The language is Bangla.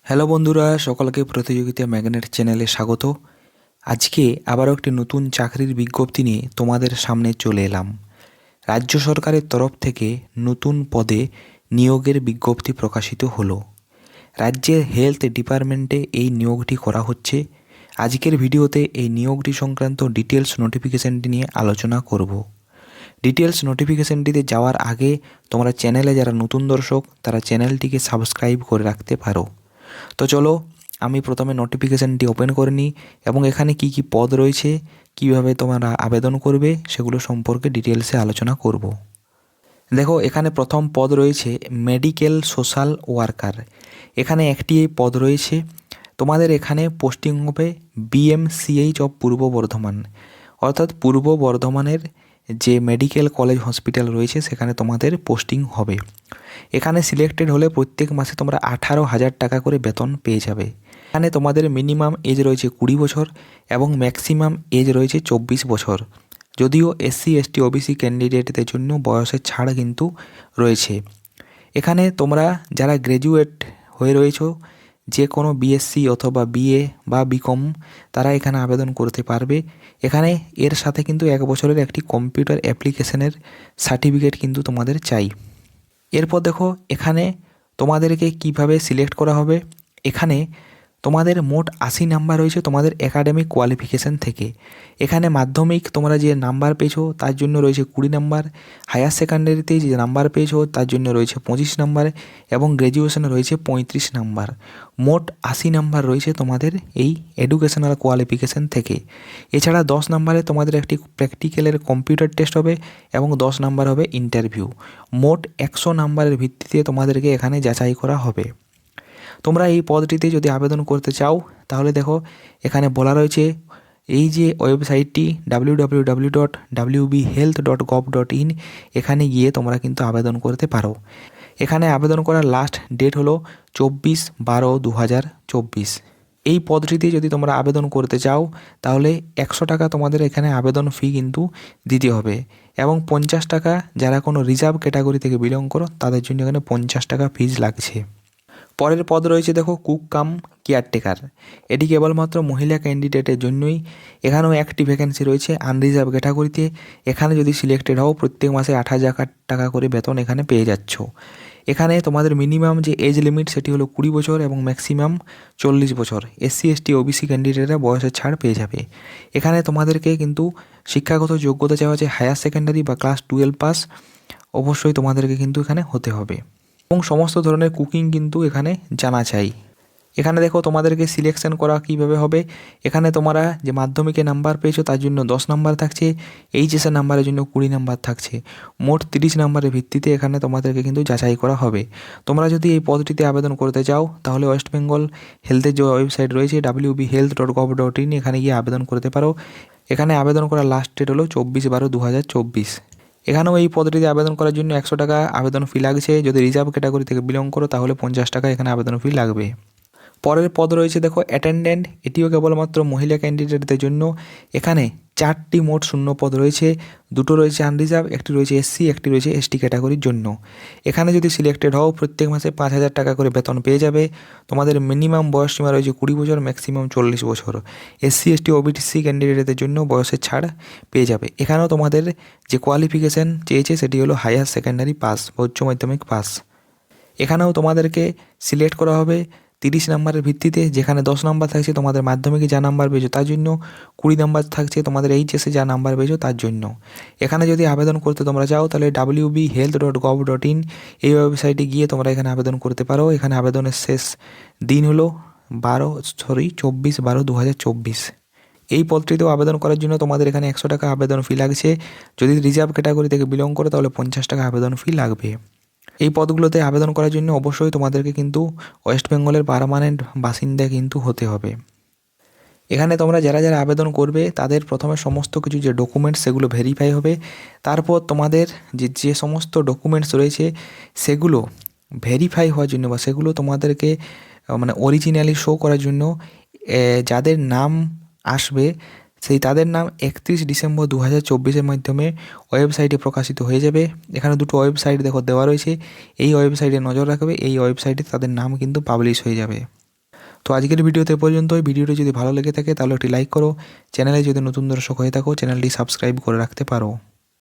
হ্যালো বন্ধুরা, সকলকে প্রতিযোগিতা ম্যাগনেট চ্যানেলে স্বাগত। আজকে আবারও একটি নতুন চাকরির বিজ্ঞপ্তি নিয়ে তোমাদের সামনে চলে এলাম। রাজ্য সরকারের তরফ থেকে নতুন পদে নিয়োগের বিজ্ঞপ্তি প্রকাশিত হলো। রাজ্যের হেলথ ডিপার্টমেন্টে এই নিয়োগটি করা হচ্ছে। আজকের ভিডিওতে এই নিয়োগটি সংক্রান্ত ডিটেলস নোটিফিকেশানটি নিয়ে আলোচনা করব। ডিটেলস নোটিফিকেশানটিতে যাওয়ার আগে তোমরা চ্যানেলে যারা নতুন দর্শক তারা চ্যানেলটিকে সাবস্ক্রাইব করে রাখতে পারো। তো চলো আমি প্রথমে নোটিফিকেশানটি ওপেন করে নিই এবং এখানে কি কি পদ রয়েছে, কিভাবে তোমরা আবেদন করবে সেগুলো সম্পর্কে ডিটেলসে আলোচনা করব। দেখো, এখানে প্রথম পদ রয়েছে মেডিকেল সোশ্যাল ওয়ার্কার। এখানে একটি এই পদ রয়েছে। তোমাদের এখানে পোস্টিং হবে BMCH অফ পূর্ব বর্ধমান, অর্থাৎ পূর্ব বর্ধমানের যে মেডিকেল কলেজ হসপিটাল রয়েছে সেখানে তোমাদের পোস্টিং হবে। এখানে সিলেক্টেড হলে প্রত্যেক মাসে তোমরা 18,000 টাকা করে বেতন পেয়ে যাবে। এখানে তোমাদের মিনিমাম এজ রয়েছে 20 বছর এবং ম্যাক্সিমাম এজ রয়েছে 24 বছর। যদিও SC ST OBC ক্যান্ডিডেটদের জন্য বয়সের ছাড় কিন্তু রয়েছে। এখানে তোমরা যারা গ্র্যাজুয়েট হয়ে রয়েছো, যে কোনো BSc অথবা BA বা BCom তারা এখানে আবেদন করতে পারবে। এখানে এর সাথে কিন্তু 1 বছরের একটি কম্পিউটার অ্যাপ্লিকেশনের সার্টিফিকেট কিন্তু তোমাদের চাই। এরপর দেখো, এখানে তোমাদেরকে কিভাবে সিলেক্ট করা হবে। এখানে তোমাদের মোট 80 নাম্বার রয়েছে তোমাদের একাডেমিক কোয়ালিফিকেশান থেকে। এখানে মাধ্যমিক তোমরা যে নাম্বার পেয়েছো তার জন্য রয়েছে 20 নাম্বার, হায়ার সেকেন্ডারিতে যে নাম্বার পেয়েছো তার জন্য রয়েছে 25 নাম্বার এবং গ্র্যাজুয়েশনে রয়েছে 35 নাম্বার। মোট 80 নাম্বার রয়েছে তোমাদের এই এডুকেশনাল কোয়ালিফিকেশান থেকে। এছাড়া 10 নাম্বারে তোমাদের একটি প্র্যাকটিক্যালের কম্পিউটার টেস্ট হবে এবং 10 নাম্বার হবে ইন্টারভিউ। মোট 100 নাম্বারের ভিত্তিতে তোমাদেরকে এখানে যাচাই করা হবে। তোমরা এই পদটিতে যদি আবেদন করতে চাও তাহলে দেখো, এখানে বলা রয়েছে এই যে ওয়েবসাইটটি www.wbhealth.gov.in, এখানে গিয়ে তোমরা কিন্তু আবেদন করতে পারো। এখানে আবেদন করার লাস্ট ডেট হলো 24/12/2024। এই পদটিতে যদি তোমরা আবেদন করতে চাও তাহলে 100 টাকা তোমাদের এখানে আবেদন ফি কিন্তু দিতে হবে এবং 50 টাকা যারা কোনো রিজার্ভ ক্যাটাগরি থেকে বিলং করো তাদের জন্য এখানে 50 টাকা ফিজ লাগছে। পরের পদ রয়েছে দেখো কুক কাম কেয়ারটেকার। এটি কেবলমাত্র মহিলা ক্যান্ডিডেটের জন্যই। এখানেও একটি ভ্যাকেন্সি রয়েছে আনরিজার্ভ ক্যাটাগরিতে। এখানে যদি সিলেক্টেড হও প্রত্যেক মাসে 8,000 টাকা করে বেতন এখানে পেয়ে যাচ্ছ। এখানে তোমাদের মিনিমাম যে এজ লিমিট সেটি হলো 20 বছর এবং ম্যাক্সিমাম 40 বছর। SC ST OBC ক্যান্ডিডেটরা বয়সের ছাড় পেয়ে যাবে। এখানে তোমাদেরকে কিন্তু শিক্ষাগত যোগ্যতা চাওয়া আছে হায়ার সেকেন্ডারি বা ক্লাস 12 পাস অবশ্যই তোমাদেরকে কিন্তু এখানে হতে হবে এবং সমস্ত ধরনের কুকিং কিন্তু এখানে জানা চাই। এখানে দেখো তোমাদেরকে সিলেকশন করা কিভাবে হবে। এখানে তোমরা যে মাধ্যমিকে নাম্বার পেয়েছো তার জন্য 10 নাম্বার থাকছে, HSের নাম্বারের জন্য 20 নাম্বার থাকছে। মোট 30 নাম্বারের ভিত্তিতে এখানে তোমাদেরকে কিন্তু যাচাই করা হবে। তোমরা যদি এই পদটিতে আবেদন করতে চাও তাহলে ওয়েস্ট বেঙ্গল হেলথের যে ওয়েবসাইট রয়েছে wbhealth.gov.in, এখানে গিয়ে আবেদন করতে পারো। এখানে আবেদন করার লাস্ট ডেট হলো 24/12/2024। এখানেও এই পদটিতে আবেদন করার জন্য 100 টাকা আবেদন ফি লাগছে। যদি রিজার্ভ ক্যাটাগরি থেকে বিলং করো তাহলে 50 টাকা এখানে আবেদন ফি লাগবে। পরের পদ রয়েছে দেখো অ্যাটেন্ডেন্ট। এটিও কেবলমাত্র মহিলা ক্যান্ডিডেটদের জন্য। এখানে 4টি মোট শূন্য পদ রয়েছে, 2টো রয়েছে আনরিজার্ভ, একটি রয়েছে SC, একটি রয়েছে ST ক্যাটাগরির জন্য। এখানে যদি সিলেক্টেড হও প্রত্যেক মাসে 5,000 টাকা করে বেতন পেয়ে যাবে। তোমাদের মিনিমাম বয়স সীমা রয়েছে 20 বছর, ম্যাক্সিমাম 40 বছর। SC ST OBC ক্যান্ডিডেটদের জন্য বয়সের ছাড় পেয়ে যাবে। এখানেও তোমাদের যে কোয়ালিফিকেশান চেয়েছে সেটি হলো হায়ার সেকেন্ডারি পাস বা উচ্চ মাধ্যমিক পাস। এখানেও তোমাদেরকে সিলেক্ট করা হবে 30 নাম্বারের ভিত্তিতে। যেখানে 10 নাম্বার থাকছে তোমাদের মাধ্যমিকে যা নাম্বার পেয়েছো তার জন্য, 20 নাম্বার থাকছে তোমাদের HSে যা নাম্বার পেয়েছো তার জন্য। এখানে যদি আবেদন করতে তোমরা চাও তাহলে wbhealth.gov.in এই ওয়েবসাইটে গিয়ে তোমরা এখানে আবেদন করতে পারো। এখানে আবেদনের শেষ দিন হলো 24/12/2024। এই পদটিতেও আবেদন করার জন্য তোমাদের এখানে 100 টাকা আবেদন ফি লাগছে। যদি রিজার্ভ ক্যাটাগরি থেকে বিলং করো তাহলে 50 টাকা আবেদন ফি লাগবে। এই পদগুলোতে আবেদন করার জন্য অবশ্যই তোমাদেরকে কিন্তু ওয়েস্ট বেঙ্গলের পার্মানেন্ট বাসিন্দা কিন্তু হতে হবে। এখানে তোমরা যারা যারা আবেদন করবে তাদের প্রথমে সমস্ত কিছু যে ডকুমেন্টস সেগুলো ভেরিফাই হবে। তারপর তোমাদের যে সমস্ত ডকুমেন্টস রয়েছে সেগুলো ভেরিফাই হওয়ার জন্য বা সেগুলো তোমাদেরকে মানে অরিজিনালি শো করার জন্য যাদের নাম আসবে তাদের নাম 31 ডিসেম্বর 2024 মাধ্যমে ওয়েবসাইটে প্রকাশিত হয়ে যাবে। এখানে 2টো ওয়েবসাইট দেখো দেওয়া রয়েছে। এই ওয়েবসাইটে নজর রাখবে, এই ওয়েবসাইটে তাদের নাম কিন্তু পাবলিশ হয়ে যাবে। তো আজকের ভিডিওতে এ পর্যন্তই। ভিডিওটি যদি ভালো লেগে থাকে তাহলে একটি লাইক করো। চ্যানেলে যদি নতুন দর্শক হয়ে থাকো চ্যানেলটি সাবস্ক্রাইব করে রাখতে পারো।